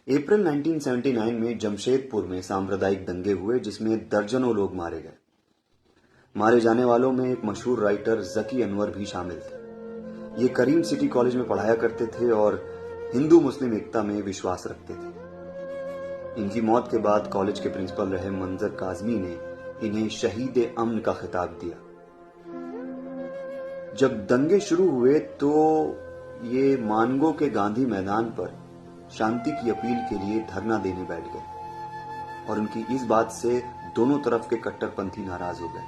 अप्रैल 1979 में जमशेदपुर में सांप्रदायिक दंगे हुए जिसमें दर्जनों लोग मारे गए। मारे जाने वालों में एक मशहूर राइटर जकी अनवर भी शामिल थे। ये करीम सिटी कॉलेज में पढ़ाया करते थे और हिंदू मुस्लिम एकता में विश्वास रखते थे। इनकी मौत के बाद कॉलेज के प्रिंसिपल रहे मंजर काजमी ने इन्हें शहीद अमन का खिताब दिया। जब दंगे शुरू हुए तो ये मानगो के गांधी मैदान पर शांति की अपील के लिए धरना देने बैठ गए और उनकी इस बात से दोनों तरफ के कट्टरपंथी नाराज हो गए।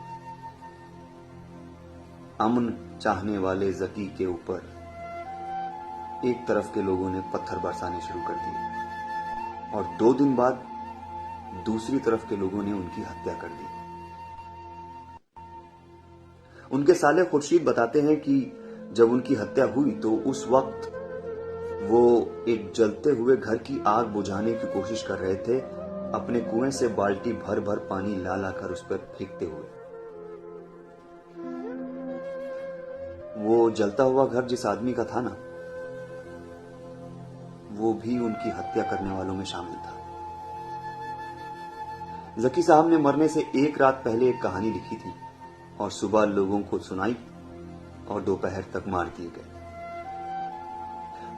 अमन चाहने वाले जकी के ऊपर एक तरफ के लोगों ने पत्थर बरसाने शुरू कर दिए और 2 दिन बाद दूसरी तरफ के लोगों ने उनकी हत्या कर दी। उनके साले खुर्शीद बताते हैं कि जब उनकी हत्या हुई तो उस वक्त वो एक जलते हुए घर की आग बुझाने की कोशिश कर रहे थे, अपने कुएं से बाल्टी भर भर पानी ला लाकर उस पर फेंकते हुए। वो जलता हुआ घर जिस आदमी का था ना, वो भी उनकी हत्या करने वालों में शामिल था। जकी साहब ने मरने से 1 रात पहले एक कहानी लिखी थी और सुबह लोगों को सुनाई और दोपहर तक मार दिए गए।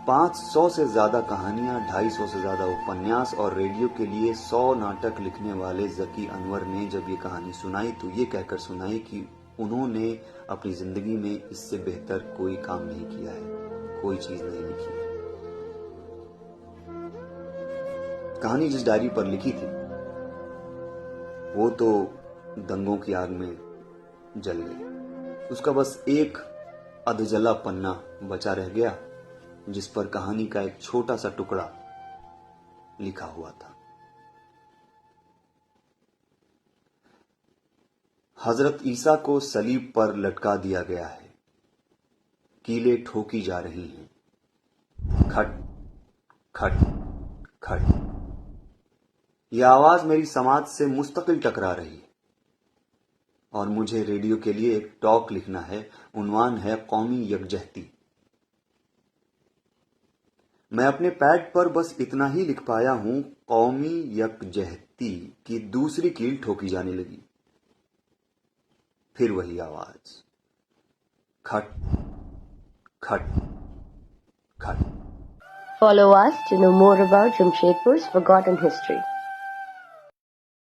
500 से ज्यादा कहानियां, 250 से ज्यादा उपन्यास और रेडियो के लिए 100 नाटक लिखने वाले जकी अनवर ने जब ये कहानी सुनाई तो ये कहकर सुनाई कि उन्होंने अपनी जिंदगी में इससे बेहतर कोई काम नहीं किया है, कोई चीज नहीं लिखी है। कहानी जिस डायरी पर लिखी थी वो तो दंगों की आग में जल गई। उसका बस एक अधजला पन्ना बचा रह गया जिस पर कहानी का एक छोटा सा टुकड़ा लिखा हुआ था। हजरत ईसा को सलीब पर लटका दिया गया है, कीले ठोकी जा रही हैं, खट खट खट। यह आवाज मेरी समाज से मुस्तकिल टकरा रही है और मुझे रेडियो के लिए एक टॉक लिखना है। उन्वान है कौमी यकजहती। मैं अपने पैड पर बस इतना ही लिख पाया हूं, कौमी यकजहती की दूसरी कील ठोकी जाने लगी। फिर वही आवाज, खट खट खट। Follow us to know more about Jamshedpur's forgotten history.